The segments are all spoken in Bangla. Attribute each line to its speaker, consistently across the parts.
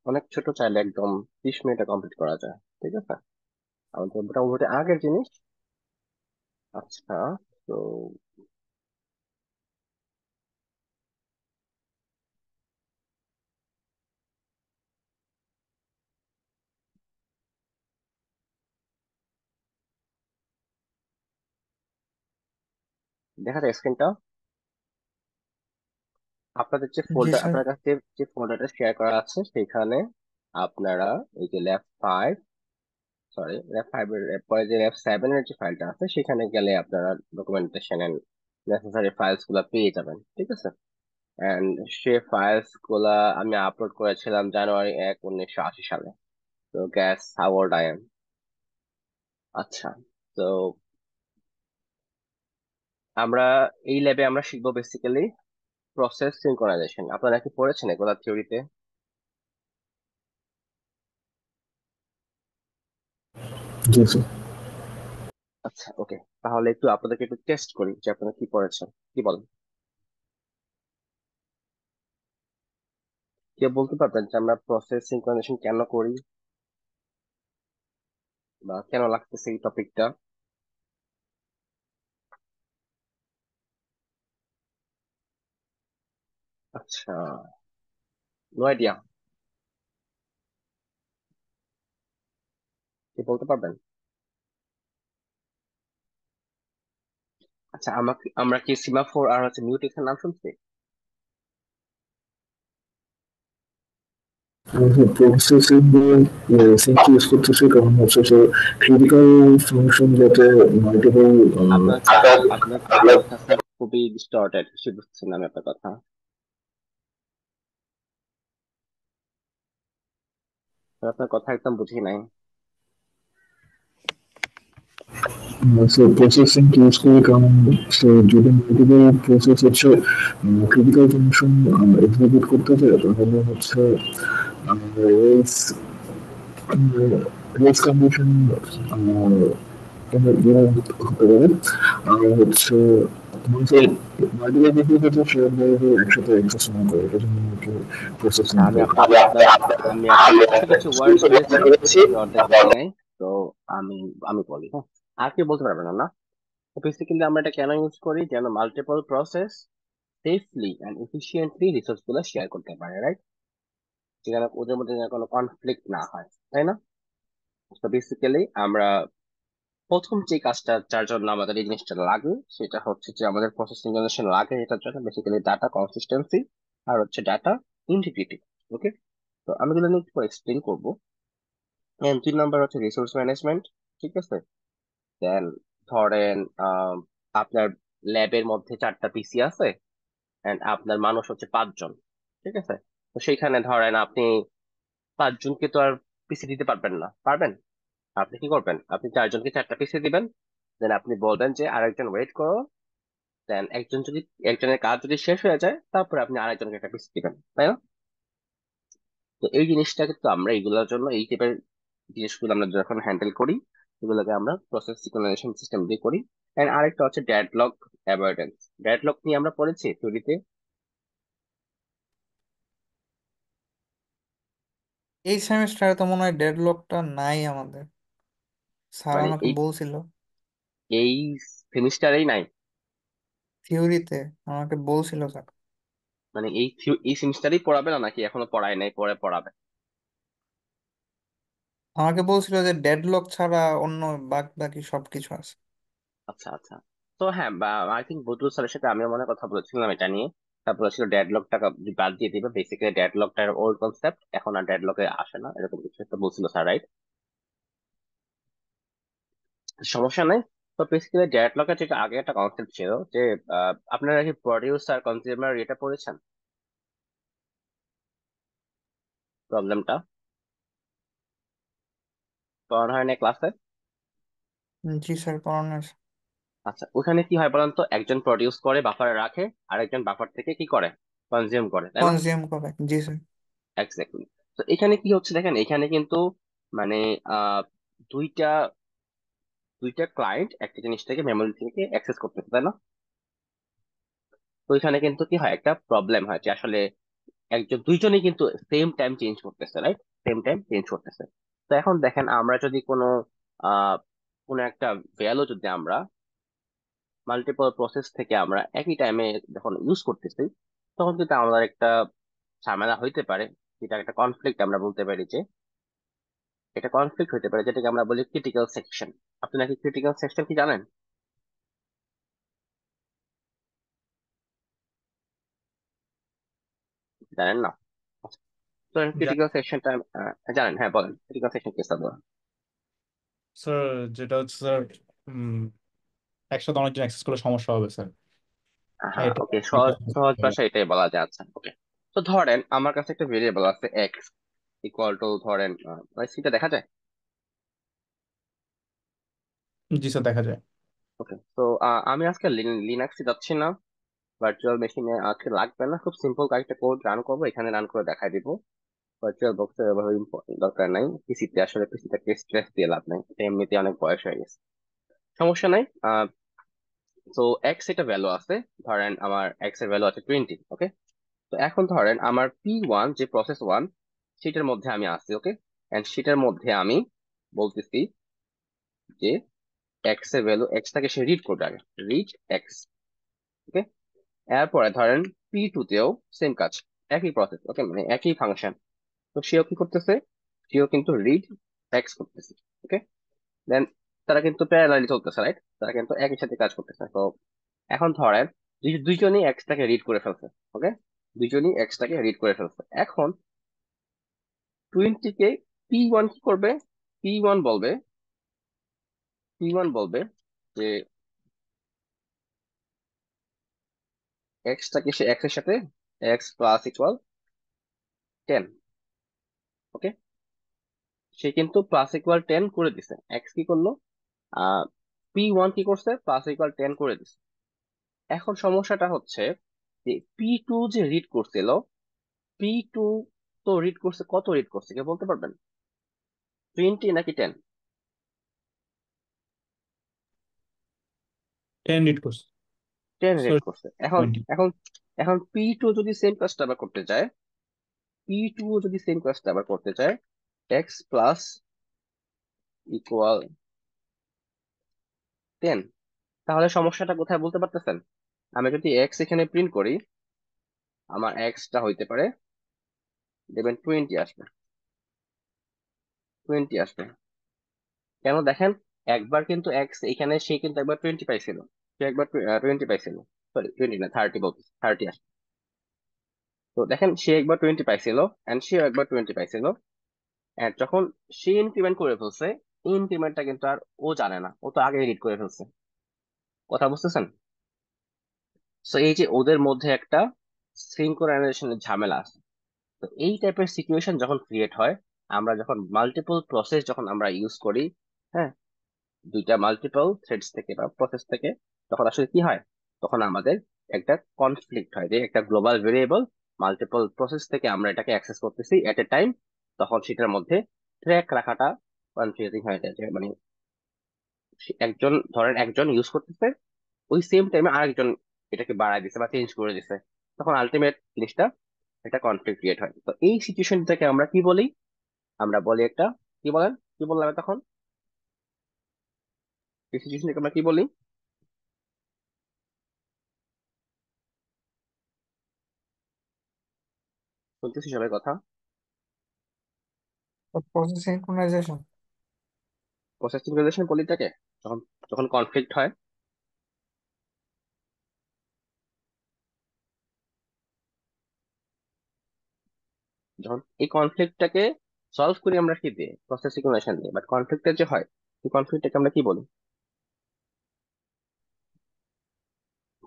Speaker 1: অনেক ছোট, চাইলে একদম 30 মিনিটে কমপ্লিট করা যায়। ঠিক আছে, আমাদের মোটামুটি আগের জিনিস। আচ্ছা, তো দেখা যায় স্ক্রিনটা। আপনাদের যে
Speaker 2: জি
Speaker 1: ফোল্ডার,
Speaker 2: স্যার।
Speaker 1: আপনার কাছে যে ফোল্ডারটা শেয়ার করা আছে সেখানে আপনারা এই যে ল্যাব 5, সরি ল্যাব 5 এর পরে যে ল্যাব 7 এর যে ফাইলটা আছে সেখানে গেলে আপনারা ডকুমেন্টেশন এন্ড নেসেসারি ফাইলস গুলা পেয়ে যাবেন। ঠিক আছে, এন্ড সে ফাইলস গুলা আমি আপলোড করেছিলাম January 1, 1980 সালে। তো gas how old I am. আচ্ছা, তো আমরা এই ল্যাবে আমরা শিখবো বেসিক্যালি প্রসেস সিনক্রোনাইজেশন। আপনারা কি পড়েছেন এগুলা থিওরিতে?
Speaker 2: জি স্যার।
Speaker 1: আচ্ছা, ওকে, তাহলে একটু আপনাদেরকে একটু টেস্ট করি যে আপনারা কি পড়েছেন। কি বলেন, কেউ বলতে পারবেন যে আমরা প্রসেস সিনক্রোনাইজেশন কেন করি বা কেন লাগতেছে এই টপিকটা? আচ্ছা, নো আইডিয়া, কি বলতে পারবেন? আচ্ছা, আমরা কি সিমাফোর আর হচ্ছে মিউটেক্সের নাম শুনছি?
Speaker 2: প্রসেসিং সিঙ্ক ইউজ করতেছি কারণ হচ্ছে যে ক্রিটিক্যাল ফাংশন যাতে মাল্টিপল।
Speaker 1: আপনার আপনার কথা স্যার খুবই ডিস্টর্টেড, কিছু বুঝছেন না আমি আপনার কথা। আপনার কথা একদম বুঝি নাই।
Speaker 2: প্রসেসিং ইউজ করি কারণ যদি মাল্টিপল প্রসেস হচ্ছে ক্রিটিক্যাল ফাংশন এক্সিকিউট করতে চায় তাহলে হচ্ছে রেস রেস কন্ডিশন হতে পারে। আর হচ্ছে মানুষের মাল্টিপল প্রসেস হচ্ছে শেয়ার ড্রাইভে একসাথে অ্যাক্সেস না করে এটা জন্য আমাকে প্রসেসিং
Speaker 1: আচ্ছা,
Speaker 2: করে।
Speaker 1: আমি আপনার কিছু কিছু ওয়ার্ড ধরেছি, বাকি অর্ধেক ধরি নাই। তো আমি আমি বলি, হ্যাঁ, আর কি বলতে পারবেন না না? বেসিক্যালি আমরা এটা কেন ইউজ করি, যেন multiple process safely and efficiently resource গুলো শেয়ার করতে পারে, রাইট? যেখানে ওদের মধ্যে যেন কোনো কনফ্লিক্ট না হয়, তাই না? তো বেসিক্যালি আমরা প্রথম যে কাজটা যার জন্য আমাদের এই জিনিসটা লাগে সেটা হচ্ছে যে আমাদের প্রসেসিং জেনারেশন লাগে এটার জন্য বেসিক্যালি ডাটা কনসিস্টেন্সি আর হচ্ছে ডাটা ইন্টিগ্রিটি। ওকে, তো আমি এগুলো নিয়ে একটু এক্সপ্লেন করবো। 3 নাম্বার হচ্ছে রিসোর্স ম্যানেজমেন্ট। ঠিক আছে, দেন ধরেন আপনার ল্যাবের মধ্যে 4টা পিসি আছে এন্ড আপনার মানুষ হচ্ছে 5 জন। ঠিক আছে, তো সেইখানে ধরেন আপনি 5 জনকে তো আর পিসি দিতে পারবেন না, পারবেন? আপনি কি করবেন, আপনি 4 জনকে 4টা পিসি দিবেন, দেন আপনি বলবেন যে আরেকজন ওয়েট করো। দেন একজনের কাজ যদি শেষ হয়ে যায় তারপরে আপনি আরেকজনকে একটা পিসি দিবেন, তাই না? তো এই জিনিসটা কিন্তু আমরা এগুলোর জন্য এই টাইপের জিনিসগুলো আমরা যখন হ্যান্ডেল করি এগুলোকে আমরা প্রসেস সিঙ্ক্রোনাইজেশন সিস্টেম দিয়ে করি। এন্ড আরেকটা হচ্ছে ডেডলক অ্যাভয়েডেন্স। ডেডলক নিয়ে আমরা পড়েছি থিওরিতে।
Speaker 3: এই সেমিস্টারে তো মনে হয় ডেডলকটা নাই আমাদের, স্যার
Speaker 1: মানে
Speaker 3: আমাকে
Speaker 1: এই
Speaker 3: বলছিল।
Speaker 1: এই সেমিস্টারেই নাই?
Speaker 3: থিওরিতে আমাকে বলছিল স্যার।
Speaker 1: মানে এই সেমিস্টারেই পড়াবে না নাকি এখনো পড়ায় নাই, পরে পড়াবে?
Speaker 3: আমাকে বলছিল যে ডেডলক ছাড়া অন্য বাদ বাকি সবকিছু আছে।
Speaker 1: আচ্ছা আচ্ছা, তো হ্যাঁ, বা আই থিঙ্ক বদরুল স্যারের সাথে আমিও মনে কথা বলেছিলাম এটা নিয়ে। তারপর ছিল ডেডলকটা বাদ দিয়ে দিবে, বেসিক্যালি ডেডলকটার ওল্ড কনসেপ্ট, এখন আর ডেডলকে আসে না, এরকম কিছু একটা বলছিল স্যার, রাইট? সমস্যা নাই। তো বেসিক্যালি ডেডলকের যেটা আগে একটা কনসেপ্ট ছিল যে আপনারা কি প্রডিউসার কনজিউমার এটা পড়েছেন, প্রবলেমটা পড়ানো হয় না ক্লাসে?
Speaker 3: জি স্যার, পড়ানো আছে।
Speaker 1: আচ্ছা, ওখানে কি হয় বলেন তো, একজন প্রডিউস করে বাফারে রাখে, আরেকজন বাফার থেকে কি করে, কনজিউম করে, তাই না?
Speaker 3: কনজিউম করে, জি স্যার।
Speaker 1: এক্স্যাক্টলি। তো এখানে কি হচ্ছে দেখেন, এখানে কিন্তু মানে আহ দুইটা দুইটা ক্লায়েন্ট একটা জিনিস থেকে মেমোরি থেকে অ্যাক্সেস করতেছে, তাই না? তো এখানে কিন্তু কি হয়, একটা প্রবলেম হয় যে আসলে দুইজনেই কিন্তু সেম টাইম চেঞ্জ করতেছে, রাইট? সেম টাইম চেঞ্জ করতেছে। তো এখন দেখেন, আমরা যদি আহ কোনো একটা ভ্যালু যদি আমরা মাল্টিপল প্রসেস থেকে আমরা একই টাইমে যখন ইউজ করতেছি, তখন কিন্তু আমাদের একটা ঝামেলা হইতে পারে, যেটা একটা কনফ্লিক্ট আমরা বলতে পারি, যে এটা কনফ্লিক্ট হইতে পারে, যেটাকে আমরা বলি ক্রিটিক্যাল সেকশন। আপনি নাকি ক্রিটিক্যাল সেকশন কি জানেন? জানেন না? তো ক্রিটিক্যাল সেকশনটা জানেন? হ্যাঁ, বলেন ক্রিটিক্যাল সেকশন কি, স্যার বলেন।
Speaker 4: স্যার, যেটা হচ্ছে স্যার, একসাথে অনেকজন অ্যাক্সেস করলে সমস্যা হবে স্যার।
Speaker 1: হ্যাঁ,
Speaker 4: এটা
Speaker 1: ওকে, সহজ সহজ ভাষায় এটাই বলা যায়। আচ্ছা, ওকে। তো ধরেন আমার কাছে একটা ভেরিয়েবল আছে এক্স, ইকুয়াল টু ধরেন সিটা দেখা যায়।
Speaker 4: জি স্যার, দেখা যায়।
Speaker 1: ওকে, তো আমি আজকে লিনাক্সে যাচ্ছি না, ভার্চুয়াল মেশিনে আজকে লাগবে না, খুব সিম্পল কয়েকটা কোড রান করবো, এখানে রান করে দেখাই দিব। ভার্চুয়াল বক্সের ব্যবহার দরকার নাই, পিসিতে আসলে পিসিটাকে স্ট্রেস দিয়ে লাভ নাই, এটা এমনিতে অনেক বয়স হয়ে গেছে। সমস্যা নাই। তো এক্স এটা ভ্যালু আছে, ধরেন আমার এক্স এর ভ্যালু আছে 20, ওকে। তো এখন ধরেন আমার P1 যে প্রসেস ওয়ান, সেটার মধ্যে আমি আছি, ওকে। এন্ড সেটার মধ্যে আমি বলতেছি যে এক্স এর ভ্যালু, এক্সটাকে সে রিড করবে আগে, রিড এক্স, ওকে। এরপরে ধরেন P2 তেও সেম কাজ, একই প্রসেস, ওকে, মানে একই ফাংশন। তো সেও কি করতেছে, সেও কিন্তু রিড এক্স করতেছে, ওকে। দেন তারা কিন্তু প্যারালালি চলতেছে, রাইট? তারা কিন্তু একই সাথে কাজ করতেছে। তো এখন ধরেন দুইজনই এক্সটাকে রিড করে ফেলছে, ওকে। দুইজনই এক্সটাকে রিড করে ফেলছে। এখন 20 কে P1 কি করবে? P1 বলবে, P1 বলবে যে এক্সটাকে সে এক্স এর সাথে এক্স প্লাস ইকুয়াল 10, ওকে। সে কিন্তু প্লাস ইকুয়াল 10 করে দিছে। এক্স কি করলো? P1 কি করছে? প্লাস ইকুয়াল 10 করে দিছে। এখন সমস্যাটা হচ্ছে যে P2 যে রিড করছিল, P2 তো রিড করছে, কত রিড করছে কে বলতে পারবেন? 20 নাকি 10?
Speaker 4: 10 রিড করছে
Speaker 1: 10 রিড
Speaker 4: স্যার।
Speaker 1: করছে। এখন
Speaker 4: 20।
Speaker 1: এখন এখন P2 যদি সেম কাজটা আবার করতে চায়, P2 যদি সেম কাজটা আবার করতে চায়, এক্স প্লাস ইকুয়াল 10, তাহলে সমস্যাটা কোথায় বলতে পারতেছেন? আমি যদি এক্স এখানে প্রিন্ট করি, আমার এক্সটা হইতে পারে, দেখবেন 20 আসবে, 20 আসবে। কেন দেখেন, একবার কিন্তু এক্স এখানে, সে কিন্তু একবার 20 পাইছিল, সে একবার 20 পাইছিল, সরি 20 না, 30 বলতে, 30 আসবে। তো দেখেন, সে একবার 20 পাইছিল, এন্ড সেও একবার 20 পাইছিল। এন্ড যখন সে ইনক্রিমেন্ট করে ফেলছে, ইনক্রিমেন্টটা কিন্তু আর ও জানে না, ও তো আগে এডিট করে ফেলছে। কথা বুঝতেছেন? তো এই যে ওদের মধ্যে একটা সিঙ্ক্রোনাইজেশনের ঝামেলা আছে। তো এই টাইপের সিচুয়েশন যখন ক্রিয়েট হয়, আমরা যখন মাল্টিপল প্রসেস যখন আমরা ইউজ করি, হ্যাঁ, দুইটা মাল্টিপল থ্রেডস থেকে বা প্রসেস থেকে, তখন আসলে কি হয়? তখন আমাদের একটা কনফ্লিক্ট হয়, যে একটা গ্লোবাল ভেরিয়েবল মাল্টিপল প্রসেস থেকে আমরা এটাকে অ্যাক্সেস করতেছি এট এ টাইম। তখন সেটার মধ্যে ট্র্যাক রাখাটা কনফিউজিং হয়ে যায়, যে মানে একজন, ধরেন একজন ইউজ করতেছে, ওই সেম টাইমে আরেকজন এটাকে বাড়ায় দিছে বা চেঞ্জ করে দিছে, তখন আলটিমেট জিনিসটা একটা কনফ্লিক্ট ক্রিয়েট হয়। তো এই সিচুয়েশনটাকে আমরা কি বলি? আমরা বলি একটা, কি বলেন, কি বললাম তখন? এই সিচুয়েশনটাকে আমরা কি বলি? শুনতেছি সবাই কথা?
Speaker 3: Process synchronisation.
Speaker 1: প্রসেস সিঙ্ক্রোনাইজেশন বলি এটাকে, যখন যখন কনফ্লিক্ট হয়। যখন এই কনফ্লিক্টটাকে সলভ করি আমরা কি দিয়ে? প্রসেস সিঙ্ক্রোনাইজেশন দিয়ে। বাট কনফ্লিক্টটা যে হয়, এই কনফ্লিক্টটাকে আমরা কি বলি?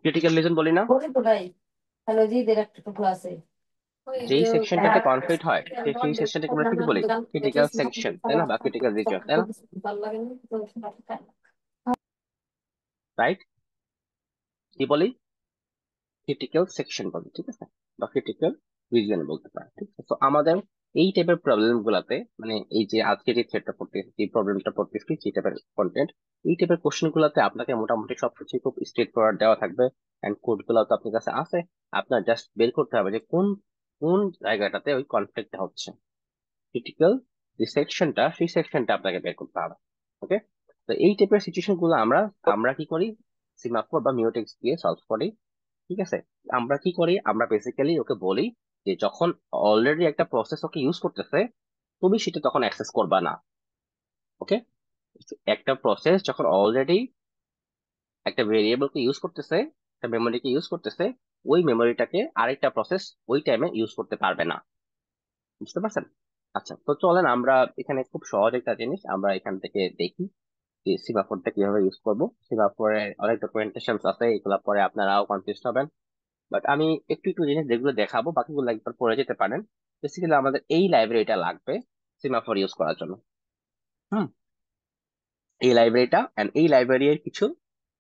Speaker 1: ক্রিটিক্যাল রিজন বলি না?
Speaker 5: বলে তো ভাই, হ্যালো জি দের একটা টুকরো আছে ওই
Speaker 1: যেই
Speaker 5: যে
Speaker 1: সেকশনটাতে কনফ্লিক্ট হয়, সেই সেকশনটাকে আমরা কি বলি? ক্রিটিক্যাল সেকশন, তাই না? বা ক্রিটিক্যাল রিজন, তাই না?
Speaker 5: ভালো লাগে না তো
Speaker 1: রাইট? কি বলি? ক্রিটিক্যাল সেকশন বলি, ঠিক আছে? বা ক্রিটিক্যাল রিজন বলতে পারি, ঠিক আছে? তো আমাদের এই টাইপের প্রবলেম গুলাতে, মানে এই যে আজকে যে থ্রেডটা পড়তেছি, যে প্রবলেমটা পড়তেছি, যে টাইপের কন্টেন্ট, এই টাইপের কোশ্চেন গুলাতে আপনাকে মোটামুটি সবকিছু খুব স্ট্রেট ফরওয়ার্ড দেওয়া থাকবে। এন্ড কোড গুলো তো আপনার কাছে আছে, আপনার জাস্ট বের করতে হবে যে কোন কোন জায়গাটাতে ওই কনফ্লিক্টটা হচ্ছে, ক্রিটিক্যাল যে সেকশনটা, সেই সেকশনটা আপনাকে বের করতে হবে। ওকে, তো এই টাইপের সিচুয়েশন গুলো আমরা আমরা কি করি, সিমাফোর বা মিউটেক্স দিয়ে সলভ করি। ঠিক আছে, আমরা কি করি, আমরা বেসিক্যালি ওকে বলি যে যখন অলরেডি একটা প্রসেস ওকে ইউজ করতেছে, তুমি সেটা তখন অ্যাক্সেস করবা না। ওকে, একটা প্রসেস যখন অলরেডি একটা ভেরিয়েবলকে ইউজ করতেছে, একটা মেমোরিকে ইউজ করতেছে, ওই মেমোরিটাকে আরেকটা প্রসেস ওই টাইমে ইউজ করতে পারবে না। বুঝতে পারছেন? আচ্ছা, তো চলেন আমরা এখানে খুব সহজ একটা জিনিস আমরা এখান থেকে দেখি যে সিমাফোরটা কিভাবে ইউজ করব। সিমাফোরে অনেক ডকুমেন্টেশন আছে, এগুলো পরে আপনারাও কনফিউজ হবেন, বাট আমি একটু একটু জিনিস যেগুলো দেখাবো বাকিগুলো একবার পড়ে যেতে পারেন। বেসিক্যালি আমাদের এই লাইব্রেরিটা লাগবে সিমাফোর ইউজ করার জন্য। হুম, এই লাইব্রেরিটা এন্ড এই লাইব্রেরির কিছু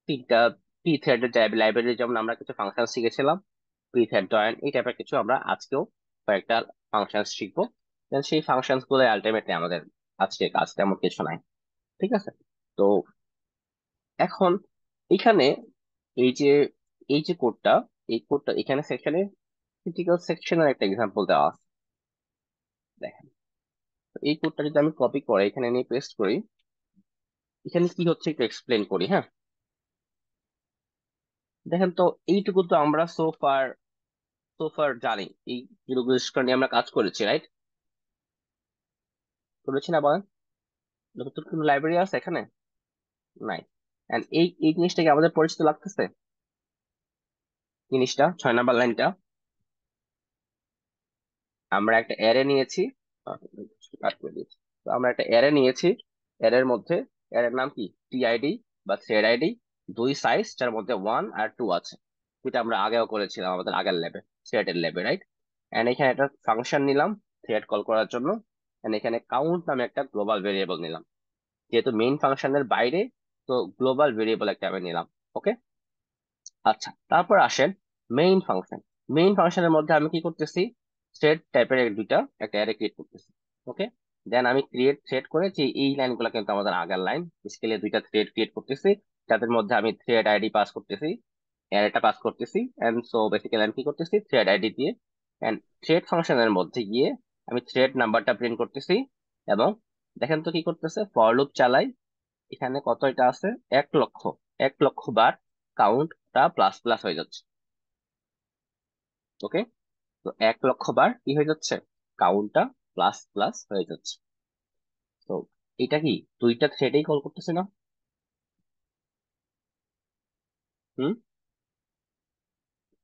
Speaker 1: তিনটা প্রি থ্রেডের লাইব্রেরি, যেমন আমরা কিছু ফাংশন শিখেছিলাম, প্রি থ্রেড জয়েন, এই টাইপের কিছু আমরা আজকেও কয়েকটা ফাংশন শিখবো। Then সেই ফাংশন গুলো আলটিমেটলি আমাদের আজকে কাজ, তেমন কিছু নাই। ঠিক আছে, তো এখন এখানে এই যে এই যে কোডটা, এই কোডটা এখানে সেকশনে ক্রিটিক্যাল সেকশনের একটা এক্সাম্পল দেওয়া আছে। দেখেন, তো এই কোডটা যদি আমি কপি করে এখানে নিয়ে পেস্ট করি, এখানে কি হচ্ছে একটু এক্সপ্লেন করি। হ্যাঁ, দেখেন তো এইটুকু তো আমরা সোফার জানি, এই জিনিসগুলো নিয়ে আমরা কাজ করেছি, রাইট? করেছি না বলেন? নতুন কোনো লাইব্রেরি আছে এখানে? নাই। এন্ড এই এই জিনিসটাকে আমাদের পরিচিত লাগতেছে, জিনিসটা 6 নাম্বার লাইনটা। আমরা একটা অ্যারে নিয়েছি, কাট করে দিয়েছি। তো আমরা একটা অ্যারে নিয়েছি, অ্যারের মধ্যে অ্যারের নাম কি, টিআইডি বা থ্রেড আইডি, দুই সাইজ যার মধ্যে 1 আর 2 আছে। এটা আমরা আগেও করেছিলাম আমাদের আগের ল্যাবে, থ্রেডের ল্যাবে, রাইট? এন্ড এখানে একটা ফাংশন নিলাম থ্রেড কল করার জন্য, এন্ড এখানে কাউন্ট নামে একটা গ্লোবাল ভেরিয়েবল নিলাম, যেহেতু মেইন ফাংশনের বাইরে, তো গ্লোবাল ভেরিয়েবল একটা আমি নিলাম। ওকে, আচ্ছা, তারপর আসেন মেইন ফাংশন। মেইন ফাংশনের মধ্যে আমি কি করতেছি, থ্রেড টাইপের দুইটা একটা অ্যারে ক্রিয়েট করতেছি। ওকে, দেন আমি ক্রিয়েট থ্রেড করেছি, এই লাইনগুলো কিন্তু আমাদের আগের লাইন। বেসিক্যালি দুইটা থ্রেড ক্রিয়েট করতেছি, যাদের মধ্যে আমি থ্রেড আইডি পাস করতেছি, অ্যারেটা পাস করতেছি, এন্ড সো বেসিক্যালি আমি কি করতেছি, থ্রেড আইডি দিয়ে এন্ড থ্রেড ফাংশনের মধ্যে গিয়ে আমি থ্রেড নাম্বারটা প্রিন্ট করতেছি। এবং দেখেন তো কি করতেছে, ফর লুপ চালাই, এখানে কত এটা আছে, 1 লক্ষ, 1 লক্ষ বার কাউন্টটা প্লাস প্লাস হয়ে যাচ্ছে। ওকে, তো 1 লক্ষ বার কি হয়ে যাচ্ছে, কাউন্টটা প্লাস প্লাস হয়ে যাচ্ছে। তো এটা কি দুইটা থ্রেডেই কল করতেছে না? হুম,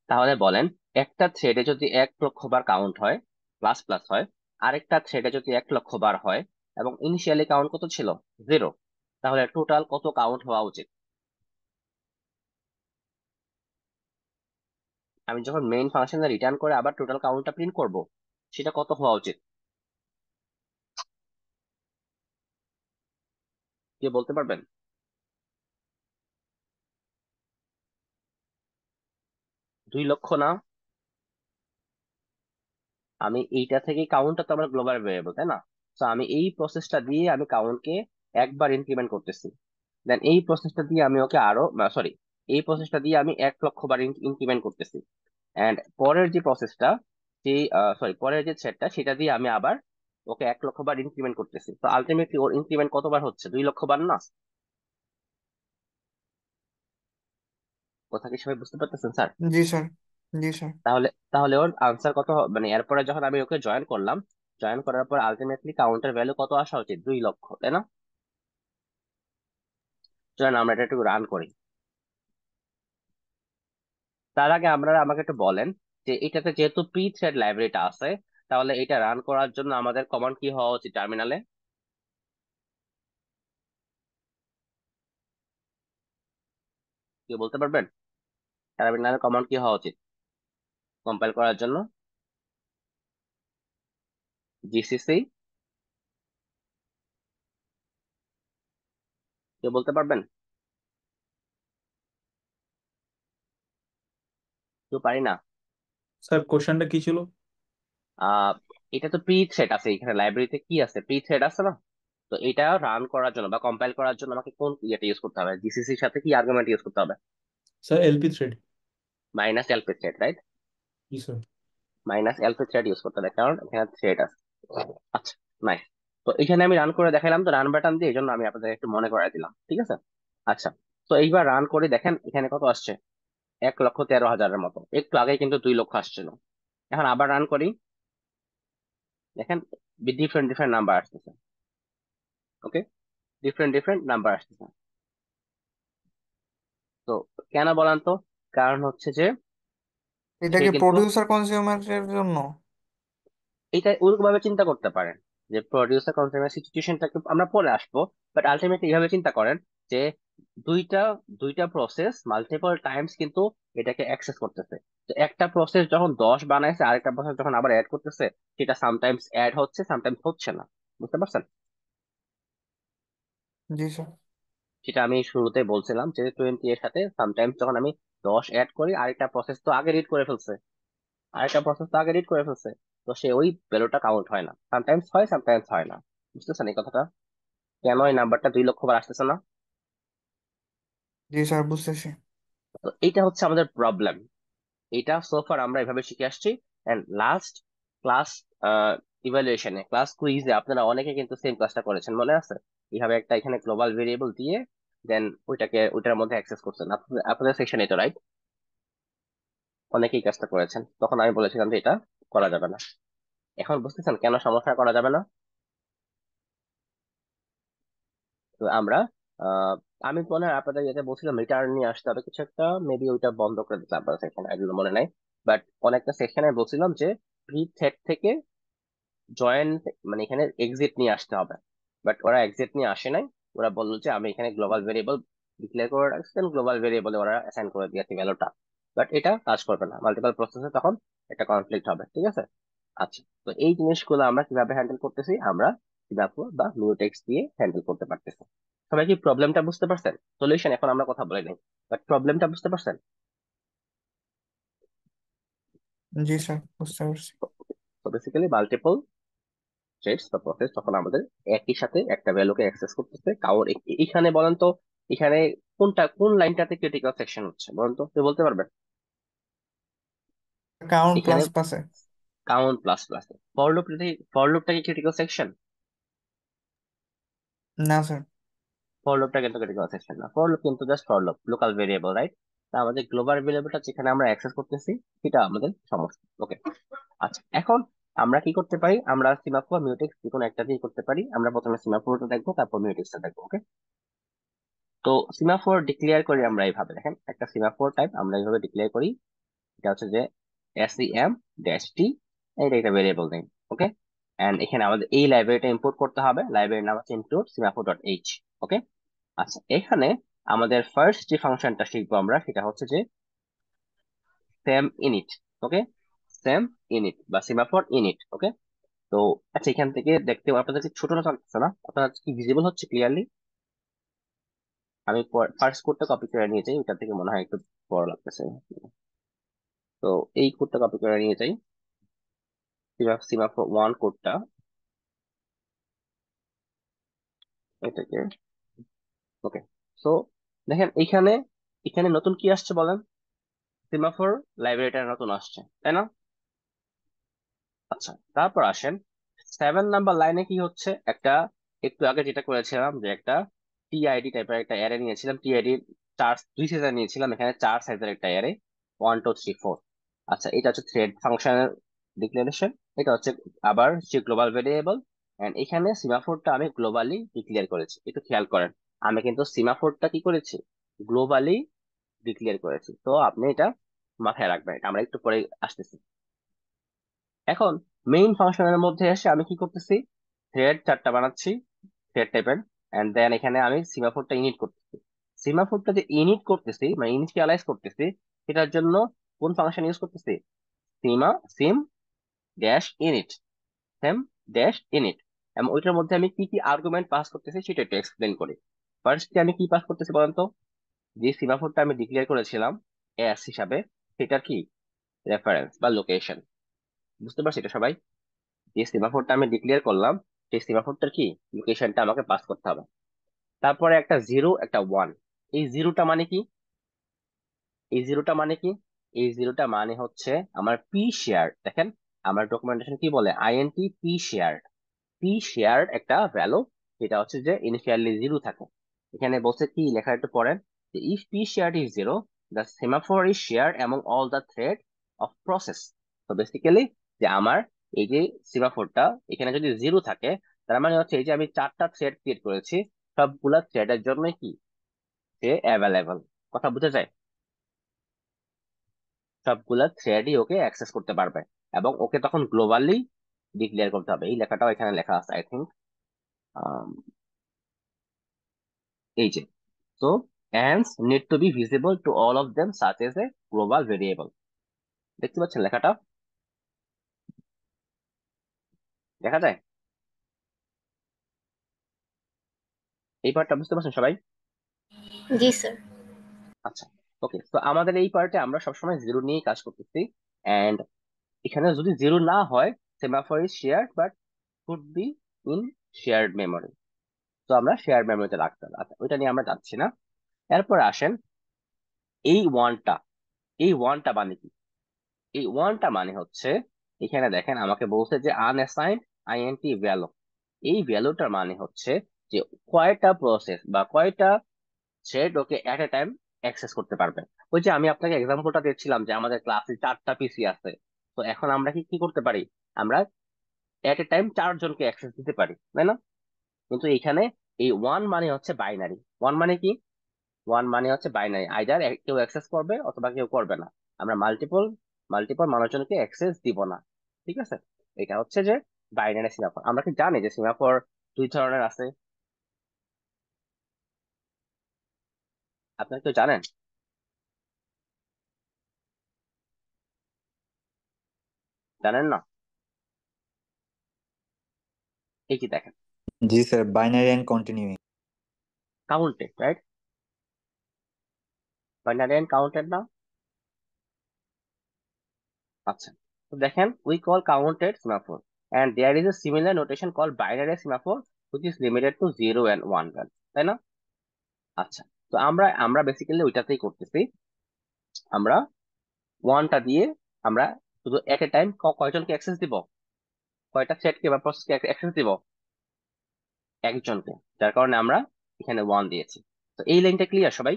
Speaker 1: তাহলে বলেন, একটা থ্রেডে যদি 1 লক্ষ বার কাউন্ট হয়, প্লাস প্লাস হয়, আরেকটা থ্রেডে যদি 1 লক্ষ বার হয় এবং ইনিশিয়ালি কাউন্ট কত ছিল, 0, তাহলে টোটাল কত কাউন্ট হওয়া উচিত? আমি যখন মেইন ফাংশনে রিটার্ন করে আবার টোটাল কাউন্টটা প্রিন্ট করব, সেটা কত হওয়া উচিত, কে বলতে পারবেন? 2 লক্ষ না? আমি এইটা থেকে কাউন্টটা তো আমার গ্লোবাল ভেরিয়েবল, তাই না? তো আমি এই প্রসেসটা দিয়ে আমি কাউন্টকে একবার ইনক্রিমেন্ট করতেছি, দেন এই প্রসেসটা দিয়ে আমি ওকে আরো, সরি, এই প্রসেসটা দিয়ে আমি 1 লক্ষ বার ইনক্রিমেন্ট করতেছি। এন্ড পরের যে প্রসেসটা, সেই সরি, পরের যে থ্রেডটা, সেটা দিয়ে আমি আবার ওকে 1 লক্ষ বার ইনক্রিমেন্ট করতেছি। তো আলটিমেটলি ওর ইনক্রিমেন্ট কতবার হচ্ছে, 2 লক্ষ বার না? কথা কি সবাই বুঝতে পারতেছেন স্যার?
Speaker 3: জি স্যার, জি স্যার।
Speaker 1: তাহলে তাহলে ওর আনসার কত মানে এরপরে যখন আমি ওকে জয়েন করলাম, জয়েন করার পর আলটিমেটলি কাউন্টের ভ্যালু কত আসা উচিত, 2 লক্ষ, তাই না? চলেন আমরা এটা একটু রান করি। তার আগে আমরা আমাকে একটু বলেন যে এটাতে যেহেতু প্রি থ্রেড লাইব্রেরিটা আছে, তাহলে এটা রান করার জন্য আমাদের কমান্ড কি হওয়া উচিত টার্মিনালে? কি বলতে পারবেন, টার্মিনালে কমান্ড কি হওয়া উচিত কম্পাইল করার জন্য? জিসিসি, কেউ বলতে পারবেন? কেউ পারি না।
Speaker 4: স্যার কোশ্চেনটা কি ছিল?
Speaker 1: আহ এটা তো প্রি থ্রেড আছে, এখানে লাইব্রেরিতে কি আছে, প্রি থ্রেড আছে না? তো এটা রান করার জন্য বা কম্পাইল করার জন্য আমাকে কোন ইয়েটা ইউজ করতে হবে, জিসিসির সাথে কি আর্গুমেন্ট ইউজ করতে হবে?
Speaker 4: Sir LP thread.
Speaker 1: Minus LP thread, right?
Speaker 4: জি sir.
Speaker 1: Minus LP thread use করতে হবে, কারণ এখানে থ্রেড আছে। আচ্ছা, নাইস। তো এখানে আমি রান করে দেখালাম, তো রান বাটন দিয়ে এই জন্য আমি আপনাদের একটু মনে করাই দিলাম, ঠিক আছে। আচ্ছা, তো এইবার রান করে দেখেন এখানে কত আসছে, 1,13,000-এর মতো। একটু আগে কিন্তু 2 লক্ষ আসছিল। এখন আবার রান করি, দেখেন ডিফারেন্ট ডিফারেন্ট নাম্বার আসতেছে। ওকে, ডিফারেন্ট ডিফারেন্ট নাম্বার আসতেছে। তো কেন বলেন তো? কারণ হচ্ছে যে
Speaker 3: এটা
Speaker 1: সে
Speaker 3: কি
Speaker 1: কিন্তু
Speaker 3: প্রডিউসার কনজিউমারের জন্য?
Speaker 1: এটা ওরকম ভাবে চিন্তা করতে পারেন যে প্রডিউসার কনজিউমার সিচুয়েশনটাকে আমরা পরে আসবো, বাট আলটিমেটলি এইভাবে চিন্তা করেন যে দুইটা দুইটা প্রসেস মাল্টিপল টাইমস কিন্তু এটাকে অ্যাক্সেস করতেছে। তো একটা প্রসেস যখন 10 বানাইছে, আরেকটা প্রসেস যখন আবার অ্যাড করতেছে, সেটা সামটাইমস অ্যাড হচ্ছে, সামটাইমস হচ্ছে না। বুঝতে পারছেন?
Speaker 3: জি স্যার।
Speaker 1: সেটা আমি শুরুতে বলছিলাম যে 20 এর সাথে সামটাইমস যখন আমি 10 অ্যাড করি, আরেকটা প্রসেস তো আগে রিড করে ফেলছে, তো সে ওই ভ্যালুটা কাউন্ট হয় না। সামটাইমস হয়, সামটাইমস হয় না। বুঝতেছেন এই কথাটা? কেন এই নাম্বারটা 2 লক্ষ বার আসতেছে না?
Speaker 3: জি স্যার, বুঝতেছি।
Speaker 1: তো এইটা হচ্ছে আমাদের প্রবলেম। এটা সোফার আমরা এভাবে শিখে আসছি। এন্ড লাস্ট ক্লাস ইভালুয়েশনে, ক্লাস কুইজে আপনারা অনেকে কিন্তু সেম ক্লাসটা করেছেন, মনে আছে? এইভাবে একটা এখানে গ্লোবাল ভেরিয়েবল দিয়ে দেন ওইটার মধ্যে অ্যাক্সেস করছেন আপনাদের আপনাদের সেকশনে, তো রাইট? অনেকেই কাজটা করেছেন। তখন আমি বলেছিলাম যে এটা করা যাবে না। এখন বুঝতেছেন কেন সমস্যা করা যাবে না? তো আমরা আহ, আমি মনে হয় আপনাদের যেটা বলছিলাম রিটার্ন নিয়ে আসতে হবে কিছু একটা, মেবি ওইটা বন্ধ করে দিতে আপনার সেকশন, এগুলো মনে নাই। বাট অনেকটা সেকশনে বলছিলাম যে প্রি থ্রেড থেকে জয়েন্ট, মানে এখানে এক্সিট নিয়ে আসতে হবে। বাট ওরা এক্সিট নিয়ে আসে নাই। ওরা বললো যে আমি এখানে গ্লোবাল ভেরিয়েবল ডিক্লেয়ার করে রাখছেন, গ্লোবাল ভেরিয়েবলে ওরা অ্যাসাইন করে দিয়েছে ভ্যালুটা। বাট এটা কাজ করবে না, মাল্টিপল প্রসেসে তখন একটা কনফ্লিক্ট হবে, ঠিক আছে। আচ্ছা, তো এই জিনিসগুলো আমরা কিভাবে হ্যান্ডেল করতেছি? আমরা সিনাফোর বা মিউটেক্স দিয়ে হ্যান্ডেল করতে পারতেছি। সবাই কি প্রবলেমটা বুঝতে পারছেন? সলিউশন এখন আমরা কথা বলে নাই, বাট প্রবলেমটা বুঝতে পারছেন?
Speaker 3: জি স্যার, বুঝতে পারছি।
Speaker 1: তো বেসিক্যালি মাল্টিপল থ্রেডস বা প্রসেস তখন আমাদের একই সাথে একটা ভ্যালুকে অ্যাক্সেস করতেছে। কারণ এখানে বলেন তো, এখানে কোন লাইনটাতে ক্রিটিক্যাল সেকশন হচ্ছে বলেন তো, কেউ বলতে পারবেন?
Speaker 3: কাউন্ট
Speaker 1: এখানে
Speaker 3: প্লাস পাসে।
Speaker 1: কাউন্ট প্লাস প্লাস ফর লুপটা কি ক্রিটিক্যাল সেকশন?
Speaker 3: না স্যার।
Speaker 1: ফর লুপটা কিন্তু ক্রিটিক্যাল সেকশন না, ফর লুপ কিন্তু just for loop, local variable, right? তা আমাদের গ্লোবাল ভেরিয়েবলটা যেখানে আমরা অ্যাক্সেস করতেছি সেটা আমাদের সমস্যা। ওকে, আচ্ছা, এখন আমরা কি করতে পারি? আমরা সিমাফোর মিউটেক্স যে কোনো একটা দিয়ে করতে পারি। আমরা প্রথমে সিমাফোরটা দেখবো, তারপর মিউটেক্সটা দেখবো। ওকে, তো সিমাফোর ডিক্লেয়ার করি আমরা এইভাবে, দেখেন একটা সিমাফোর টাইপ আমরা এইভাবে ডিক্লেয়ার করি। এটা হচ্ছে যে SEM ড্যাশ টি, এটা একটা ভেরিয়েবল নেম। ওকে, এন্ড এখানে আমাদের এই লাইব্রেরিটা ইম্পোর্ট করতে হবে, লাইব্রেরির নাম হচ্ছে ইনক্লুড সিমাফোর ডট এইচ। ওকে, আচ্ছা, এখানে আমাদের ফার্স্ট যে ফাংশনটা শিখবো আমরা সেটা হচ্ছে যে সেম ইনিট। ওকে, সেম ইনিট বা সিমাফোর ইনিট। ওকে, তো আচ্ছা, এখান থেকে দেখতে আপনাদের কি ছোটটা লাগতেছে না? আপনার কি ভিজিবল হচ্ছে ক্লিয়ারলি? আমি ফার্স্ট কোডটা কপি করে নিয়ে যাই, ওইটা থেকে মনে হয় একটু বড় লাগতেছে। তো এই কোডটা কপি করে নিয়ে যাই, সিমাফোর ওয়ান কোডটা, এটাকে। ওকে, সো দেখেন এখানে এখানে নতুন কি আসছে বলেন? সিমাফোর লাইব্রেরিটা নতুন আসছে, তাই না? আচ্ছা, তারপর আসেন 7 নাম্বার লাইনে কি হচ্ছে, একটা একটু আগে যেটা করেছিলাম যে একটা টিআইডি টাইপের একটা অ্যারে নিয়েছিলাম, টিআইডি চার দুই সাইজের নিয়েছিলাম, এখানে 4 সাইজের একটা অ্যারে, 1 2 3 4। আচ্ছা, এটা হচ্ছে থ্রেড ফাংশনের ডিক্লারেশন। এটা হচ্ছে আবার যে গ্লোবাল ভেরিয়েবল, এন্ড এখানে সিমাফোরটা আমি গ্লোবালি ডিক্লেয়ার করেছি। একটু খেয়াল করেন, আমি কিন্তু সিমাফোরটা কি করেছি, গ্লোবালি ডিক্লেয়ার করেছি। তো আপনি এটা মাথায় রাখবেন, এটা আমরা একটু পরে আসতেছি। এখন মেইন ফাংশনের মধ্যে এসে আমি কি করতেছি, থ্রেড 4টা বানাচ্ছি, থ্রেড টাইপের। এন্ড দেন এখানে আমি সিমাফোরটা ইনিট করতেছি। সিমাফোরটা যে ইনিট করতেছি, মানে ইনিশিয়ালাইজ করতেছি, সেটার জন্য কোন ফাংশন ইউজ করতেছি? Sem dash init, sem dash init. এবং ওইটার মধ্যে আমি কি কি আর্গুমেন্ট পাস করতেছি সেটা একটু এক্সপ্লেন করি। ফার্স্টে আমি কি পাস করতেছি বলেন তো? যে সিমাফোরটা আমি ডিক্লেয়ার করেছিলাম এস হিসাবে, সেটার কি রেফারেন্স বা লোকেশন। বুঝতে পারছি এটা সবাই? যে সিমাফোরটা আমি ডিক্লেয়ার করলাম, সেই সিমাফোরটার কি লোকেশনটা আমাকে পাস করতে হবে। তারপরে একটা জিরো, একটা ওয়ান। এই জিরোটা মানে কি? এই জিরোটা মানে কি? এই জিরোটা মানে হচ্ছে আমার পি শেয়ার। দেখেন আমার ডকুমেন্টেশন কি বলে, int P share. P share একটা ভ্যালু যেটা হচ্ছে যে ইনিশিয়ালি জিরো থাকে। এখানে বলছে কি লেখা একটু পড়েন, যে if P share is zero the semaphore is share among all the thread of process. তো বেসিক্যালি যে আমার এই যে সেমাফোরটা এখানে যদি জিরো থাকে, তার মানে হচ্ছে এই যে আমি 4টা থ্রেড ক্রিয়েট করেছি, সবগুলা থ্রেডের জন্য কি সে অ্যাভেলেবল। কথা বুঝা যায়? সবগুলা থ্রেডই ওকে অ্যাক্সেস করতে পারবে, এবং ওকে তখন গ্লোবালি ডিক্লেয়ার করতে হবে। এই লেখাটাও এখানে লেখা আছে আই থিঙ্ক, এই যে। So ants need to be visible to all of them such as a global variable. দেখতে পাচ্ছেন লেখাটা? দেখা যায়? এই পার্টটা বুঝতে পারছেন সবাই?
Speaker 6: জি স্যার।
Speaker 1: আচ্ছা, ওকে। তো আমাদের এই পার্টে আমরা সবসময় জিরো নিয়েই কাজ করতেছি। এন্ড এখানে যদি জিরো না হয়, semaphore is shared but should be in shared memory. তো আমরা শেয়ার্ড মেমোরিতে রাখতে হবে। আচ্ছা, ওইটা নিয়ে আমরা যাচ্ছি না। এরপর আসেন এই ওয়ানটা। এই ওয়ানটা মানে কি? এই ওয়ানটা মানে হচ্ছে, এখানে দেখেন আমাকে বলছে যে আনঅ্যাসাইন্ড আইএনটি ভ্যালু। এই ভ্যালুটার মানে হচ্ছে যে কয়টা প্রসেস বা কয়টা থ্রেড ওকে এট এ টাইম অ্যাক্সেস করতে পারবে। ওই যে আমি আপনাকে এক্সাম্পলটা দিচ্ছিলাম যে আমাদের ক্লাসে 4টা পিসি আছে। তো এখন আমরা কি কি করতে পারি, আমরা এট এ টাইম 4জনকে অ্যাক্সেস দিতে পারি, তাই না? কিন্তু এখানে এই ওয়ান মানে হচ্ছে বাইনারি। ওয়ান মানে কি? ওয়ান মানে হচ্ছে বাইনারি, আইদার কেউ অ্যাক্সেস করবে অথবা কেউ করবে না। আমরা মাল্টিপল মাল্টিপল মানুষজনকে অ্যাক্সেস দিব না। ঠিক আছে? এটা হচ্ছে যে বাইনারি সিমাফোর। আমরা কি জানি যে সিমাফোর 2 ধরনের আছে? আপনারা কেউ জানেন? জানেন না? এই কি দেখেন,
Speaker 7: জি sir, binary and continuing.
Speaker 1: Counted, right? Binary and counted না? আচ্ছা, তো দেখেন we call counted semaphore and there is a similar notation call binary semaphore which is limited to 0 and 1 value, তাই না? আচ্ছা, তো আমরা আমরা বেসিক্যালি ওইটাতেই করতেছি। আমরা ওয়ানটা দিয়ে আমরা শুধু এট এ টাইম কয়জনকে অ্যাক্সেস দিব, কয়টা সেটকে বা প্রসেসকে অ্যাক্সেস দিব? একজনকে। যার কারণে আমরা এখানে ওয়ান দিয়েছি। তো এই লাইনটা ক্লিয়ার সবাই?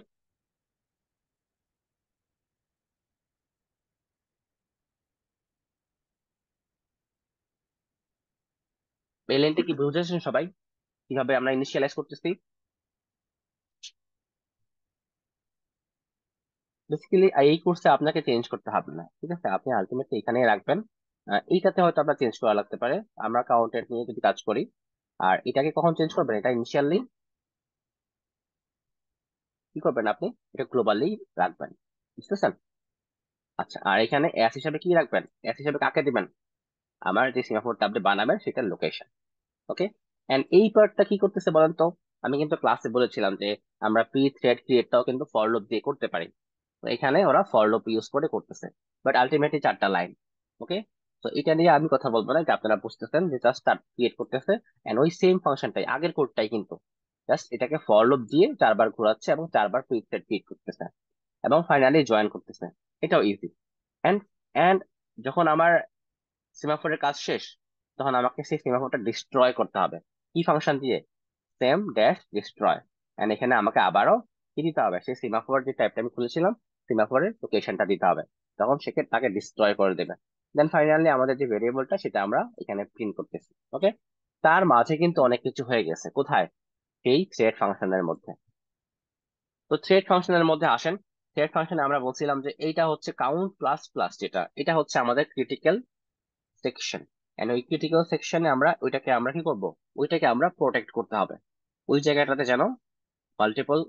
Speaker 1: এই লাইনটা কি বুঝেছেন সবাই, কিভাবে আমরা ইনিশিয়ালাইজ করতেছি? বেসিক্যালি এই কোর্সে আপনাকে চেঞ্জ করতে হবে না, ঠিক আছে? আপনি আলটিমেটলি এখানেই রাখবেন। এইটাতে হয়তো আপনার চেঞ্জ করা লাগতে পারে, আমরা কাউন্টেড নিয়ে যদি কাজ করি। আর এটাকে কখন চেঞ্জ করবেন, এটা ইনিশিয়ালি কি করবেন আপনি, এটা গ্লোবালি রাখবেন, বুঝতেছেন? আচ্ছা, আর এখানে এস হিসাবে কি রাখবেন? এস হিসাবে কাকে দিবেন? আমার যে সিমাফোরটা আপনি বানাবেন সেটার লোকেশন। ওকে। এন্ড এই পার্টটা কি করতেছে বলেন তো? আমি কিন্তু ক্লাসে বলেছিলাম যে আমরা প্রি থ্রেড ক্রিয়েটটাও কিন্তু ফর লুপ দিয়ে করতে পারি। তো এখানে ওরা ফর লুপ ইউজ করে করতেছে, বাট আলটিমেটলি 4টা লাইন। ওকে। তো এটা নিয়ে আমি কথা বলবো না, এটা আপনারা বুঝতেছেন যে জাস্ট স্টার্ট ক্রিয়েট করতেছে। এন্ড ওই সেম ফাংশনটাই, আগের কোডটাই কিন্তু জাস্ট এটাকে ফর লুপ দিয়ে 4বার ঘোরাচ্ছে এবং 4বার প্রি থ্রেড ক্রিয়েট করতেছে এবং ফাইনালি জয়েন করতেছে। এটাও ইজি। এন্ড এন্ড যখন আমার সিমাফোরের কাজ শেষ, তখন আমাকে সেই সিমাফোরটা ডিস্ট্রয় করতে হবে। কি ফাংশন দিয়ে? Same dash destroy. এন্ড এখানে আমাকে আবারও কি দিতে হবে, সেই সিমাফোর যে টাইপটা আমি খুলেছিলাম, সিমাফোরের লোকেশনটা দিতে হবে। তখন সে তাকে ডিস্ট্রয় করে দেবে। দেন ফাইনালি আমাদের যে ভেরিয়েবলটা সেটা আমরা এখানে প্রিন্ট করতেছি। ওকে। তার মাঝে কিন্তু অনেক কিছু হয়ে গেছে, কোথায়? সেই থ্রেড ফাংশনের মধ্যে। তো থ্রেড ফাংশনের মধ্যে আসেন। থ্রেড ফাংশনে আমরা বলছিলাম যে এইটা হচ্ছে কাউন্ট প্লাস প্লাস, যেটা এটা হচ্ছে আমাদের ক্রিটিক্যাল সেকশন। এন্ড ওই ক্রিটিক্যাল সেকশনে আমরা ওইটাকে আমরা কি করব, ওইটাকে আমরা প্রোটেক্ট করতে হবে। ওই জায়গাটাতে যেন মাল্টিপল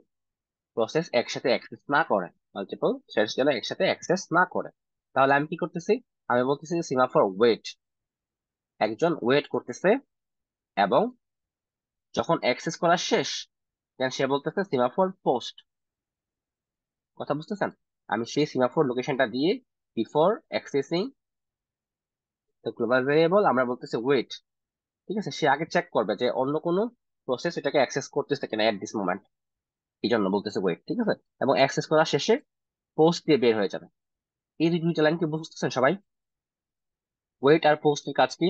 Speaker 1: প্রসেস একসাথে অ্যাক্সেস না করে, মাল্টিপল থ্রেডস যেন একসাথে অ্যাক্সেস না করে। তাহলে আমি কি করতেছি, আমি বলতেছি যে সিমাফোর ওয়েট, একজন ওয়েট করতেছে, এবং যখন অ্যাক্সেস করা শেষ দেন সে বলতেছে সিমাফোর পোস্ট। কথা বুঝতেছেন? আমি সেই সিমাফোর লোকেশনটা দিয়ে before accessing the global variable আমরা বলতেছি ওয়েট। ঠিক আছে, সে আগে চেক করবে যে অন্য কোনো প্রসেস এটাকে অ্যাক্সেস করতেছে কিনা এট দিস মোমেন্ট, এই জন্য বলতেছে ওয়েট। ঠিক আছে, এবং অ্যাক্সেস করা শেষে পোস্ট দিয়ে বের হয়ে যাবে। এই দুইটা লাইন কি বুঝতেছেন সবাই? ওয়েট আর পোস্টের কাজ কি?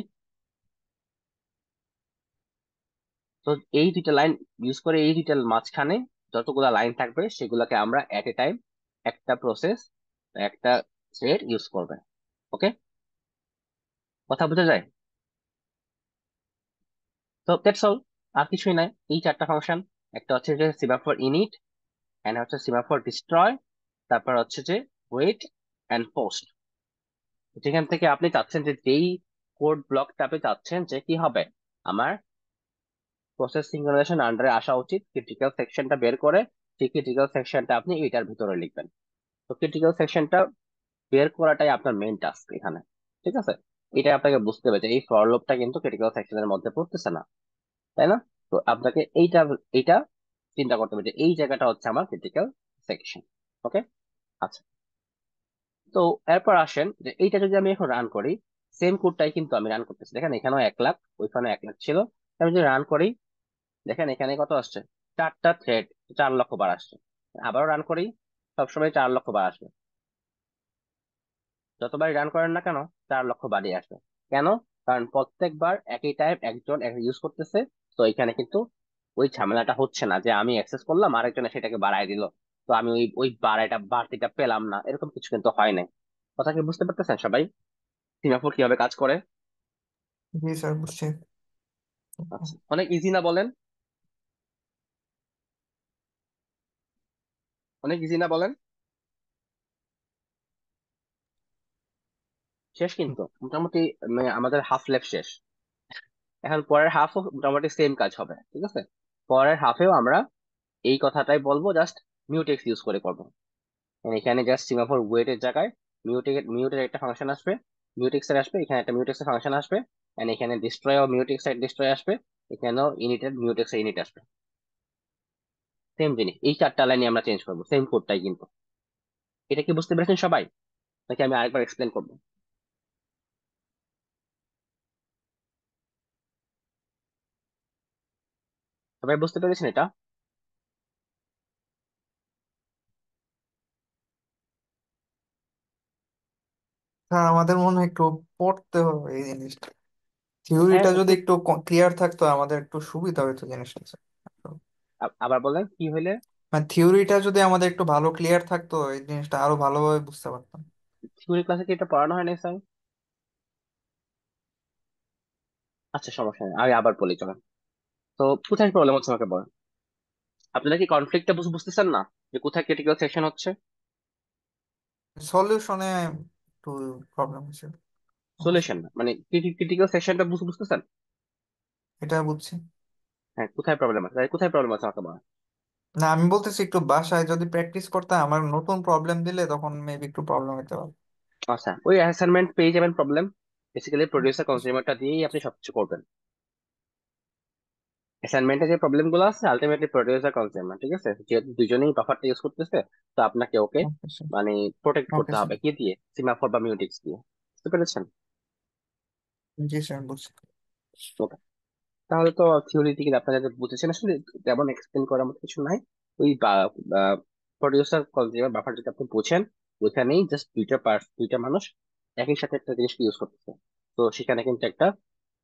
Speaker 1: তো এই দুইটা লাইন ইউজ করে এই দুইটার মাঝখানে যতগুলা লাইন থাকবে সেগুলোকে আমরা এট এ টাইম একটা প্রসেস, একটা থ্রেড ইউজ করবে। ওকে, কথা বোঝা যায়? তো দ্যাটস অল, আর কিছুই নাই। এই চারটা ফাংশন, একটা হচ্ছে যে সিমাফোর ইনিট, এন্ড হচ্ছে সিমাফোর ডিস্ট্রয়, তারপর হচ্ছে যে ওয়েট এন্ড পোস্ট। যেখান থেকে আপনি চাচ্ছেন যে যেই কোড ব্লকটা আপনি চাচ্ছেন যে কি হবে, আমার প্রসেস সিঙ্ক্রোনাইজেশন আন্ডারে আসা উচিত, ক্রিটিক্যাল সেকশনটা বের করে সেই ক্রিটিক্যাল সেকশনটা আপনি এইটার ভিতরে লিখবেন। তো ক্রিটিক্যাল সেকশনটা বের করাটাই আপনার মেইন টাস্ক এখানে, ঠিক আছে? এটা আপনাকে বুঝতে হবে যে এই ফর লুপটা কিন্তু ক্রিটিক্যাল সেকশনের মধ্যে পড়তেছে না, তাই না? তো আপনাকে এইটা এইটা চিন্তা করতে হবে যে এই জায়গাটা হচ্ছে আমার ক্রিটিক্যাল সেকশন। ওকে, আচ্ছা। তো এরপর আসেন যে এইটা যদি আমি এখন রান করি, সেম কোডটাই কিন্তু আমি রান করতেছি। দেখেন এখানেও 1 লাখ, ওইখানে 1 লাখ ছিল। আমি যদি রান করি, দেখেন এখানে কত আসছে, 4টা থ্রেড, 4 লক্ষ বার আসছে। আবারও রান করি, সবসময় 4 লক্ষ বার আসবে। যতবার রান করেন না কেন, 4 লক্ষ বারই আসবে। কেন? কারণ প্রত্যেকবার একই টাইম একজন ইউজ করতেছে। তো এখানে কিন্তু ওই ঝামেলাটা হচ্ছে না যে আমি অ্যাক্সেস করলাম আরেকজনে সেটাকে বাড়ায় দিল, তো আমি ওই ওই বাড়তিটা পেলাম না, এরকম কিছু কিন্তু হয় নাই। কথা কি বুঝতে পারতেছেন সবাই? সিমাফোর কিভাবে কাজ করে?
Speaker 3: জি স্যার, বুঝছি।
Speaker 1: আচ্ছা, অনেক ইজি না বলেন? অনেক ইজি না বলেন? শেষ কিন্তু মোটামুটি, মানে আমাদের হাফ লেফ শেষ। এখন পরের হাফও মোটামুটি সেম কাজ হবে, ঠিক আছে? পরের হাফেও আমরা এই কথাটাই বলবো, জাস্ট মিউটেক্স ইউজ করে করবো। মানে এখানে জাস্ট সিমাফোর ওয়েটের জায়গায় মিউটের একটা ফাংশন আসবে, মিউটেক্স এর আসবে, এখানে একটা মিউটেক্স এর ফাংশন আসবে, এন্ড এখানে ডিস্ট্রয় ও মিউটেক্স এর ডিস্ট্রয় আসবে, এখানেও ইনিটের মিউটেক্স এর ইনিট আসবে। সেম জিনিস, এই 4টা লাইনে আমরা চেঞ্জ করবো, সেম কোডটাই কিন্তু। এটা কি বুঝতে পেরেছেন সবাই, নাকি আমি আরেকবার এক্সপ্লেন করবো? সবাই বুঝতে পেরেছেন এটা?
Speaker 3: স্যার আমাদের মনে হয় একটু পড়তে হবে এই জিনিসটা।
Speaker 1: হ্যাঁ,
Speaker 3: থিওরিটা যদি
Speaker 1: একটু
Speaker 3: একটু ক্লিয়ার থাকতো আমাদের একটু সুবিধা হতো জিনিসটা, স্যার।
Speaker 1: আবার বলেন কি হইলে?
Speaker 3: মানে থিওরিটা যদি আমাদের একটু ভালো ক্লিয়ার থাকতো এই জিনিসটা আরো ভালোভাবে বুঝতে পারতাম।
Speaker 1: থিওরি ক্লাসে কি এটা পড়ানো হয় না স্যার? আচ্ছা, সমস্যা নেই, আমি আবার বলি চলেন। তো কোথায় প্রবলেম হচ্ছে আমাকে বলেন। আপনারা কি কনফ্লিক্টটা বুঝতেছেন না, যে কোথায় ক্রিটিক্যাল সেকশন হচ্ছে?
Speaker 3: সলিউশনে একটু প্রবলেম হচ্ছে, সমস্যা।
Speaker 1: সলিউশন না, মানে ক্রিটিক্যাল সেকশনটা বুঝতেছেন?
Speaker 3: এটা বুঝছি।
Speaker 1: হ্যাঁ, কোথায় প্রবলেম আছে, কোথায় প্রবলেম আছে আমাকে বলেন।
Speaker 3: না, আমি বলতেছি একটু বাসায় যদি প্র্যাকটিস করতাম, আমার নতুন প্রবলেম দিলে তখন মেবি একটু প্রবলেম হতে পারে।
Speaker 1: আচ্ছা, ওই অ্যাসাইনমেন্ট পেয়ে যাবেন প্রবলেম, বেসিক্যালি প্রডিউসার কনজিউমারটা দিয়েই আপনি সবকিছু করবেন। অ্যাসাইনমেন্টে যে প্রবলেম গুলো আছে আলটিমেটলি প্রডিউসার কনজিউমার, ঠিক আছে? যেহেতু দুজনেই বাফারটা ইউজ করতেছে, তো আপনাকে ওকে
Speaker 3: ওকে স্যার।
Speaker 1: মানে প্রোটেক্ট
Speaker 3: ওকে
Speaker 1: করতে
Speaker 3: স্যার।
Speaker 1: হবে কি দিয়ে, সিমাফোর বা মিউটিক্স দিয়ে। বুঝতে পেরেছেন?
Speaker 3: জি স্যার, বুঝছি।
Speaker 1: ওকে, তাহলে তো থিওরি থেকে আপনারা যা বুঝেছেন, আসলে তেমন এক্সপ্লেন করার মতো কিছু নাই। ওই প্রডিউসার কনজিউমার বাফার যদি আপনি বুঝেন, ওইখানেই জাস্ট দুইটা মানুষ একই সাথে একটা জিনিসকে ইউজ করতেছে। তো সেখানে কিন্তু একটা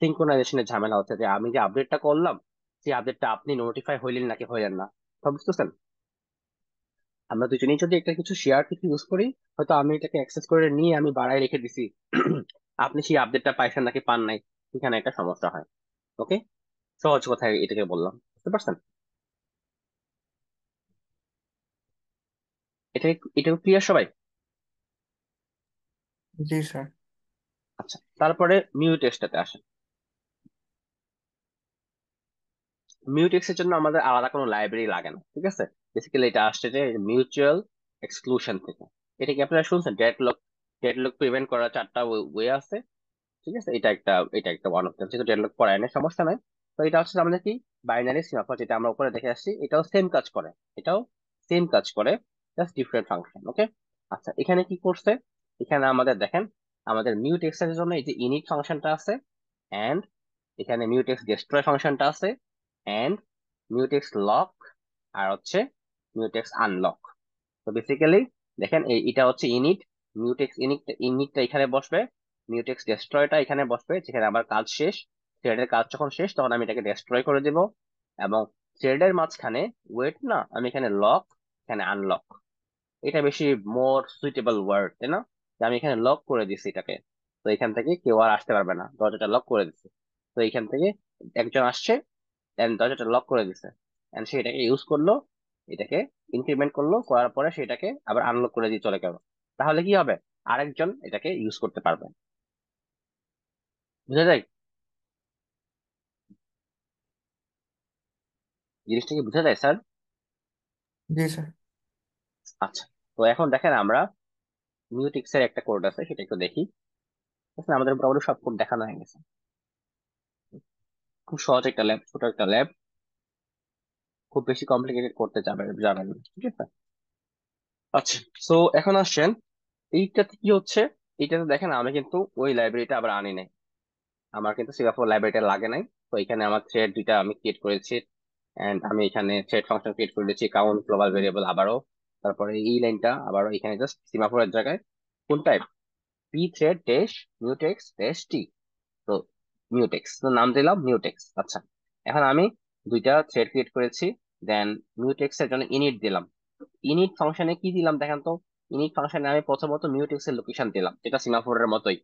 Speaker 1: সিঙ্ক্রোনাইজেশনের ঝামেলা হচ্ছে যে আমি যে আপডেটটা করলাম, সেই আপডেটটা আপনি নোটিফাই হইলেন নাকি হইলেন না। সব বুঝতেছেন? আমরা দুজনেই যদি একটা কিছু শেয়ার কিছু ইউজ করি, হয়তো আমি এটাকে অ্যাক্সেস করে নিয়ে আমি বাড়ায় রেখে দিছি, আপনি সেই আপডেটটা পাইছেন নাকি পান নাই, সেখানে একটা সমস্যা হয়। ওকে, সহজ কথায় এটাকে বললাম, বুঝতে পারছেন? এটা এটা ক্লিয়ার সবাই?
Speaker 3: জি স্যার।
Speaker 1: আচ্ছা, তারপরে মিউটেক্সটাতে আসেন। মিউটেক্সের জন্য আমাদের আলাদা কোনো লাইব্রেরি লাগে না, ঠিক আছে? বেসিক্যালি এটা আসছে যে মিউচুয়াল এক্সক্লুশন থেকে। এটা কি আপনারা শুনছেন? ডেডলক প্রিভেন্ট করার 4টা ওয়ে আছে, ঠিক আছে? এটা একটা ওয়ান অফ দেম, যেহেতু ডেডলক পড়ায় না সমস্যা নাই। তো এটা হচ্ছে আমাদের কি বাইনারি সিমাফোর, যেটা আমরা উপরে দেখে আসছি, এটাও সেম কাজ করে, এটাও সেম কাজ করে, জাস্ট ডিফারেন্ট ফাংশন। ওকে, আচ্ছা, এখানে কি করছে? এখানে আমাদের দেখেন, আমাদের মিউটেক্স এর জন্য এই যে ইনিট ফাংশনটা আছে, এন্ড এখানে মিউটেক্স ডিস্ট্রয় ফাংশনটা আছে, এন্ড মিউটেক্স লক, আর হচ্ছে মিউটেক্স আনলক। তো বেসিক্যালি দেখেন এটা হচ্ছে ইনিট, মিউটেক্স ইনিটটা এখানে বসবে, মিউটেক্স ডেস্ট্রয়টা এখানে বসবে, যেখানে আবার কাজ শেষ, থ্রেডের কাজ যখন শেষ তখন আমি এটাকে ডেস্ট্রয় করে দেব। এবং থ্রেডের মাঝখানে ওয়েট না, আমি এখানে লক, এখানে আনলক, এটা বেশি মোর সুইটেবল ওয়ার্ড, তাই না? যে আমি এখানে লক করে দিছি এটাকে, তো এখান থেকে কেউ আর আসতে পারবে না, দরজাটা লক করে দিছে। তো এখান থেকে একজন আসছে এন্ড দরজাটা লক করে দিছে, এন্ড সে এটাকে ইউজ করলো, এটাকে ইনক্রিমেন্ট করলো, করার পরে সেটাকে আবার আনলক করে দিয়ে চলে গেল। তাহলে কি হবে? আরেকজন এটাকে ইউজ করতে পারবে। বুঝা যায়? জিনিসটা কি বুঝা যায় স্যার?
Speaker 3: জি স্যার।
Speaker 1: আচ্ছা, তো এখন দেখেন আমরা মিউটিক্স এর একটা কোড আছে, সেটা একটু দেখি। আচ্ছা, আমাদের মোটামুটি সব কোড দেখানো হয়ে গেছে। খুব সহজ একটা ল্যাব, ছোট একটা ল্যাব, খুব বেশি কমপ্লিকেটেড করতে যাবেন না, ঠিক আছে? আচ্ছা, তো এখন আসছেন এইটাতে কি হচ্ছে। এইটাতে দেখেন আমি কিন্তু ওই লাইব্রেরিটা আবার আনি নাই, আমার কিন্তু সিঙ্গাপুর লাইব্রেরিটা লাগে নাই। তো এখানে আমার থ্রেড দুইটা আমি ক্রিয়েট করেছি, এন্ড আমি এখানে থ্রেড ফাংশন ক্রিয়েট করে দিয়েছি, কাউন্ট গ্লোবাল ভেরিয়েবল আবারও, তারপরে এই লাইনটা আবারও এখানে জাস্ট সিমাফোরের জায়গায় কোন type, P thread dash mutex dash T. তো মিউটেক্স তো নাম দিলাম মিউটেক্স। আচ্ছা, এখন আমি দুইটা থ্রেড ক্রিয়েট করেছি, দেন মিউটেক্স এর জন্য ইনিট দিলাম। ইনিট ফাংশনে কি দিলাম দেখেন তো। ইনিট ফাংশনে আমি প্রথমত মিউটেক্স এর লোকেশন দিলাম, যেটা সিমাফোরের মতোই।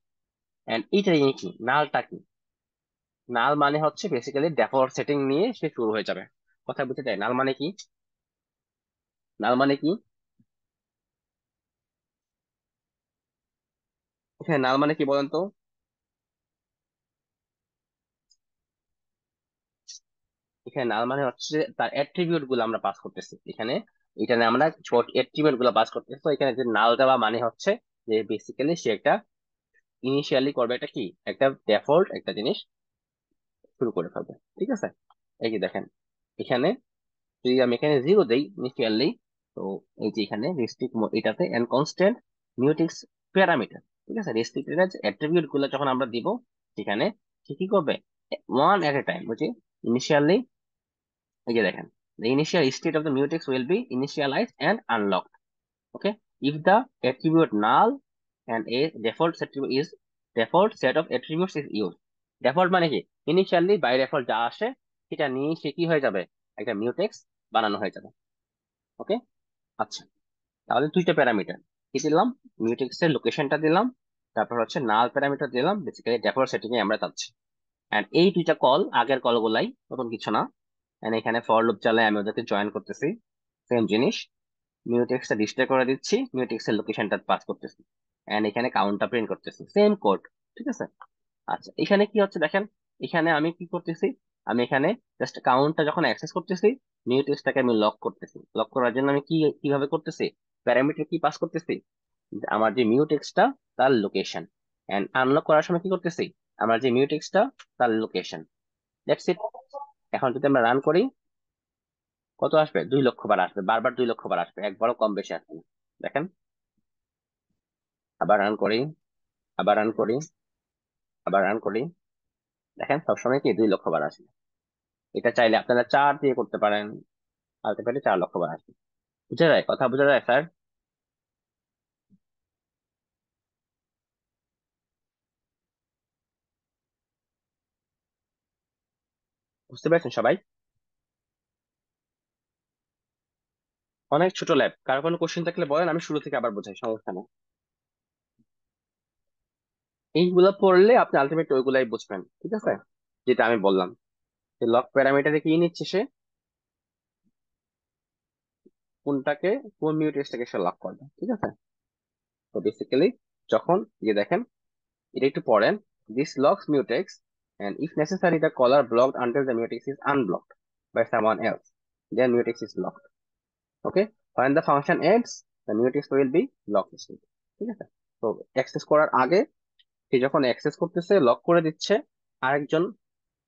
Speaker 1: এন্ড এইটা কি, নালটা কি? নাল মানে হচ্ছে বেসিক্যালি ডিফল্ট সেটিং নিয়ে সে শুরু হয়ে যাবে। কথা বুঝতে চাই, নাল মানে কি? নাল মানে কি? এখানে নাল মানে কি বলেন তো? এখানে নাল মানে হচ্ছে যে তার অ্যাট্রিবিউট গুলো আমরা পাস করতেছি এখানে। এখানে আমরা ছোট অ্যাট্রিবিউট গুলো পাস করতেছি, তো এখানে যে নাল দেওয়া মানে হচ্ছে যে বেসিক্যালি সে একটা ইনিশিয়ালি করবে, একটা কি, একটা ডিফল্ট একটা জিনিস শুরু করে ফেলবে, ঠিক আছে? এই যে দেখেন এখানে যদি আমি এখানে জিরো দেই ইনিশিয়ালি, তো এই যে এখানে রেস্ট্রিক্ট এটাতে এন্ড কনস্ট্যান্ট মিউটেক্স প্যারামিটার, ঠিক আছে? রেস্ট্রিক্টেড অ্যাট্রিবিউট গুলো যখন আমরা দিব সেখানে সে কি করবে, ওয়ান এট এ টাইম, বুঝি ইনিশিয়ালি। এই যে দেখেন, the initial state of the mutex will be initialized and unlocked. Okay, if the attribute null and a default set of attributes is used. default মানে কি, ইনিশিয়ালি বাই ডিফল্ট যা আসে সেটা নিয়ে সে কি হয়ে যাবে, একটা মিউটেক্স বানানো হয়ে যাবে। ওকে, আচ্ছা, তাহলে দুইটা প্যারামিটার কি দিলাম, মিউটেক্স এর লোকেশনটা দিলাম, তারপর হচ্ছে নাল প্যারামিটার দিলাম, বেসিক্যালি ডিফল্ট সেটিং এ আমরা যাচ্ছি। এন্ড এই দুইটা কল আগের কল গুলাই, নতুন কিছু না। এন্ড এখানে ফর লুপ চালাই আমি ওদেরকে জয়েন করতেছি, সেম জিনিস, মিউটেক্সটা ডিসপ্লে করে দিচ্ছি, মিউটেক্স এর লোকেশনটা পাস করতেছি, এন্ড এখানে কাউন্টটা প্রিন্ট করতেছি, সেম কোড, ঠিক আছে? আচ্ছা, এখানে কি হচ্ছে দেখেন, এখানে আমি কি করতেছি, আমি এখানে জাস্ট কাউন্টটা যখন অ্যাক্সেস করতেছি, মিউটেক্সটাকে আমি লক করতেছি। লক করার জন্য আমি কিভাবে করতেছি, প্যারামিটার কি পাস করতেছি, আমার যে মিউটেক্সটা তার লোকেশন, এন্ড আনলক করার সময় কি করতেছি, আমার যে মিউটেক্সটা তার লোকেশন। That's it. এখন যদি আমরা রান করি, কত আসবে, 2 লক্ষ বার আসবে, বারবার 2 লক্ষ বার আসবে, একবারও কম বেশি আসবে না। দেখেন, আবার রান করি, আবার রান করি, আবার রান করি, দেখেন সবসময় কি 2 লক্ষ বার আসবে। এটা চাইলে আপনারা 4 দিয়ে করতে পারেন, আলটিমেটলি 4 লক্ষ বার আসবে। বুঝা যায়, কথা বোঝা যায় স্যার? বুঝতে পারছেন সবাই? অনেক ছোট ল্যাব, কার কোনো কোশ্চেন থাকলে বলেন, আমি শুরু থেকে আবার বোঝাই, সমস্যা নেই। এইগুলা পড়লে আপনি আলটিমেটলি ওইগুলাই বুঝবেন, ঠিক আছে? যেটা আমি বললাম, যে লক প্যারামিটারে কি নিচ্ছে সে, কোনটাকে, কোন মিউটেক্সটাকে সে লক করবে, ঠিক আছে? তো বেসিক্যালি যখন যে দেখেন, এটা একটু পড়েন, this locks mutex and if necessary the caller blocked until the mutex is unblocked by someone else, then mutex is locked. Okay, when the function ends the mutex will be locklisted, ঠিক আছে? তো অ্যাক্সেস করার আগে, সে যখন অ্যাক্সেস করতেছে লক করে দিচ্ছে, আরেকজন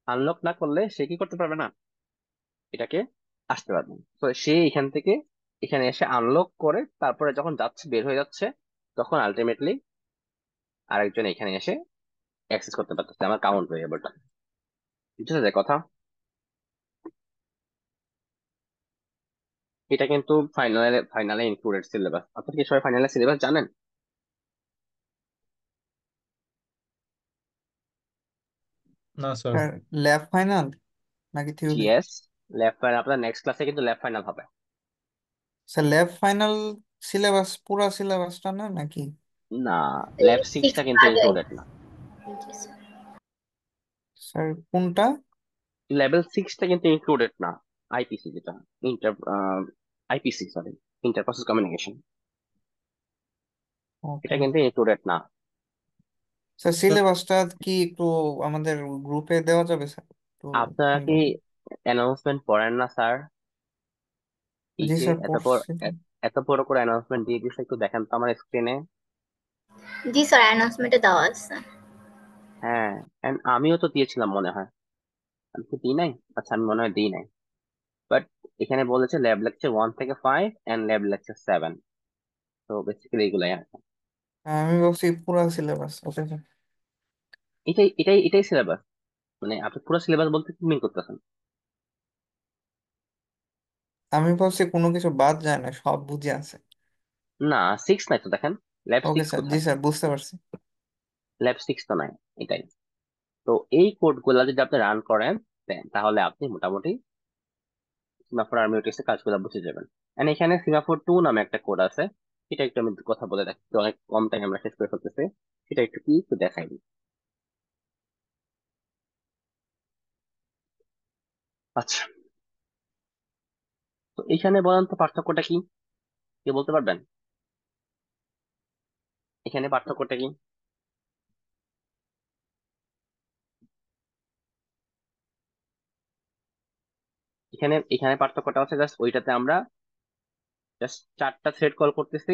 Speaker 1: আনলক না করলে সে কি করতে পারবে না, এটাকে আসতে পারবে না। তো সে এখান থেকে এখানে এসে আনলক করে তারপরে যখন যাচ্ছে, বের হয়ে যাচ্ছে, তখন আলটিমেটলি আরেকজন এখানে এসে অ্যাক্সেস করতে পারতেছে আমার কাউন্ট ভেরিয়েবলটা। বুঝতে যায় কথা? এটা কিন্তু ফাইনালে ফাইনালে ইনক্লুডেড সিলেবাস। আপনারা কি সবাই ফাইনালের সিলেবাস জানেন?
Speaker 4: না স্যার।
Speaker 3: স্যার ল্যাব ফাইনাল নাকি থিওরি?
Speaker 1: জিএস ল্যাব ফাইনাল আপনার নেক্সট ক্লাসে কিন্তু ল্যাব ফাইনাল হবে।
Speaker 3: স্যার ল্যাব ফাইনাল সিলেবাস পুরা সিলেবাসটা না নাকি?
Speaker 1: না, ল্যাব সিক্সটা কিন্তু
Speaker 6: আগে
Speaker 1: ইনক্লুডেড না।
Speaker 6: জি স্যার।
Speaker 3: স্যার কোনটা?
Speaker 1: লেভেল সিক্সটা কিন্তু ইনক্লুডেড না। আইপিসি যেটা inter IPC sorry, inter process communication,
Speaker 3: okay
Speaker 1: এটা কিন্তু ইনক্লুডেড না।
Speaker 3: স্যার সিলেবাসটা কি একটু আমাদের গ্রুপে দেওয়া যাবে স্যার একটু?
Speaker 1: আপনারা কি অ্যানাউন্সমেন্ট পড়েন না স্যার? এই
Speaker 3: জি
Speaker 1: যে
Speaker 3: স্যার
Speaker 1: এত বড়
Speaker 3: পড়ছি।
Speaker 1: এত বড় করে অ্যানাউন্সমেন্ট দিয়ে দিচ্ছে, একটু দেখেন তো আমার স্ক্রিনে।
Speaker 6: জি স্যার, অ্যানাউন্সমেন্টে দেওয়া আছে।
Speaker 1: হ্যাঁ, and আমিও তো দিয়েছিলাম মনে হয়। আমি কি দিই নাই? আচ্ছা, আমি মনে হয় দিই নাই। বাট এখানে বলেছে ল্যাব লেকচার 1 থেকে 5 এন্ড ল্যাব লেকচার 7। তো বেসিক্যালি এগুলাই আছে।
Speaker 3: আমি বলছি পুরা সিলেবাস। Okay sir.
Speaker 1: এটাই সিলেবাস। মানে আপনি পুরো সিলেবাস বলতে কি মিন করতেছেন?
Speaker 3: আমি বলছি কোনো কিছু বাদ যায় না, সব বুঝে আছে।
Speaker 1: না, সিক্স নাই তো, দেখেন ল্যাব
Speaker 3: ওকে
Speaker 1: সিক্স
Speaker 3: স্যার, জি
Speaker 1: কোথায়?
Speaker 3: স্যার বুঝতে পারছি।
Speaker 1: ল্যাব সিক্স তো নাই। এটাই। তো এই কোড গুলা যদি আপনি রান করেন তাহলে আপনি মোটামুটি সিমাফোর আর্মিউটিক্সের কাজগুলো বুঝে যাবেন। এন্ড এখানে সিমাফোর 2 নামে একটা কোড আছে, সেটা একটু আমি কথা বলে দেখি, তো অনেক কম টাইম আমরা শেষ করে ফেলতেছি। সেটা একটু কি একটু দেখাই দিই। আচ্ছা, তো এখানে বলেন তো পার্থক্যটা কি, কে বলতে পারবেন? এখানে পার্থক্যটা কি? এখানে এখানে পার্থক্যটা হচ্ছে জাস্ট ওইটাতে আমরা জাস্ট 4টা থ্রেড কল করতেছি,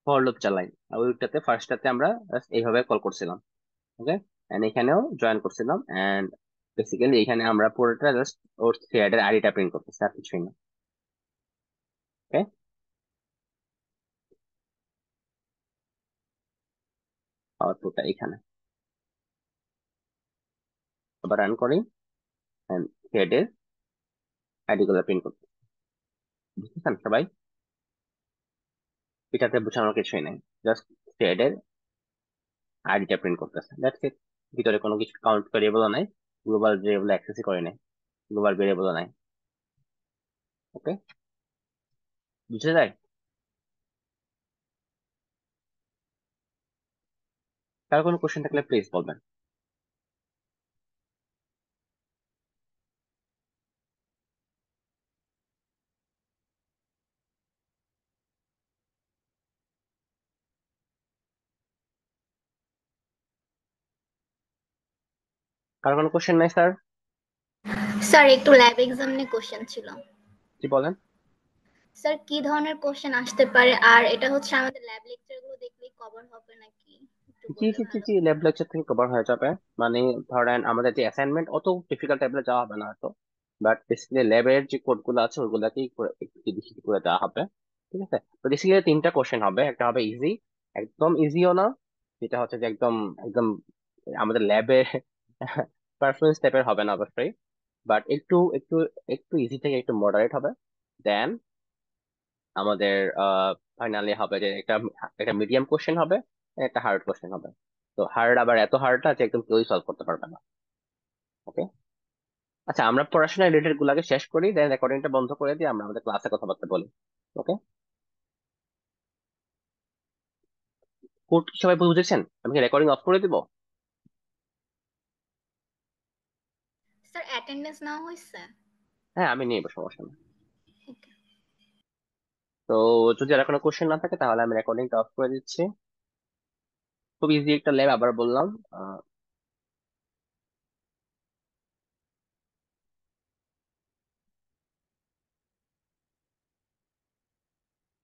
Speaker 1: ফর লুপ চালাই। আর ওইটাতে ফার্স্টটাতে আমরা জাস্ট এইভাবে কল করছিলাম। ওকে, এন্ড এখানেও জয়েন করছিলাম। এন্ড বেসিক্যালি এখানে আমরা পুরোটা জাস্ট ওর থ্রেডের আইডিটা প্রিন্ট করতেছি, আর কিছুই না। ওকে, আউটপুটটা এখানে আবার রান করি, এন্ড থ্রেডের আইডি গুলো প্রিন্ট করতে। বুঝতেছেন সবাই? এটাতে বোঝানোর কিছুই নেই, জাস্ট থ্রেডের আইডিটা প্রিন্ট করতেছে, দ্যাটস ইট। ভিতরে কোনো কিছু কাউন্ট ভেরিয়েবলও নাই, গ্লোবাল ভেরিয়েবল অ্যাক্সেসই করে নাই, গ্লোবাল ভেরিয়েবলও নাই। ওকে, বুঝে যায়? কারো কোনো কোশ্চেন থাকলে প্লিজ বলবেন। কারো কোনো কোশ্চেন নাই স্যার?
Speaker 6: স্যার একটু ল্যাব এক্সাম নিয়ে কোশ্চেন ছিল।
Speaker 1: কি বলেন?
Speaker 6: স্যার কি ধরনের কোশ্চেন আসতে পারে, আর এটা হচ্ছে আমাদের ল্যাব লেকচার গুলো দেখলেই কভার হবে নাকি একটু
Speaker 1: জি
Speaker 6: বললে
Speaker 1: জি জি
Speaker 6: ভালো
Speaker 1: জি,
Speaker 6: হতো।
Speaker 1: ল্যাব লেকচার থেকে কভার হয়ে যাবে। মানে ধরেন আমাদের যে অ্যাসাইনমেন্ট অত ডিফিকাল্ট টাইপের যাওয়া হবে না হয়তো, বাট বেসিক্যালি ল্যাবের যে কোড গুলো আছে ওইগুলাকেই একটু বেশি করে দেওয়া হবে। ঠিক আছে, তো বেসিক্যালি 3টা কোশ্চেন হবে। একটা হবে ইজি, একদম ইজিও না, যেটা হচ্ছে যে একদম একদম আমাদের ল্যাবে পারফরমেন্স টাইপের হবে না অবশ্যই, বাট একটু একটু একটু ইজি থেকে একটু মডারেট হবে। দেন আমাদের ফাইনালি হবে যে একটা একটা মিডিয়াম কোশ্চেন হবে, একটা হার্ড কোশ্চেন হবে। তো হার্ড আবার এত হার্ড আছে একদম কেউই সলভ করতে পারবে না। ওকে, আচ্ছা আমরা পড়াশোনা রিলেটেড গুলাকে শেষ করি, দেন রেকর্ডিংটা বন্ধ করে দিয়ে আমরা আমাদের ক্লাসে কথাবার্তা বলি। ওকে, কোড সবাই বুঝেছেন? আমি কি রেকর্ডিং অফ করে দিব?
Speaker 6: স্যার অ্যাটেন্ডেন্স নেওয়া হয়েছে?
Speaker 1: হ্যাঁ, আমি নিয়ে বসে, সমস্যা নেই।
Speaker 6: ওকে।
Speaker 1: তো যদি আর কোনো কোশ্চেন না থাকে তাহলে আমি রেকর্ডিংটা অফ করে দিচ্ছি। খুব ইজি একটা ল্যাব, আবার বললাম।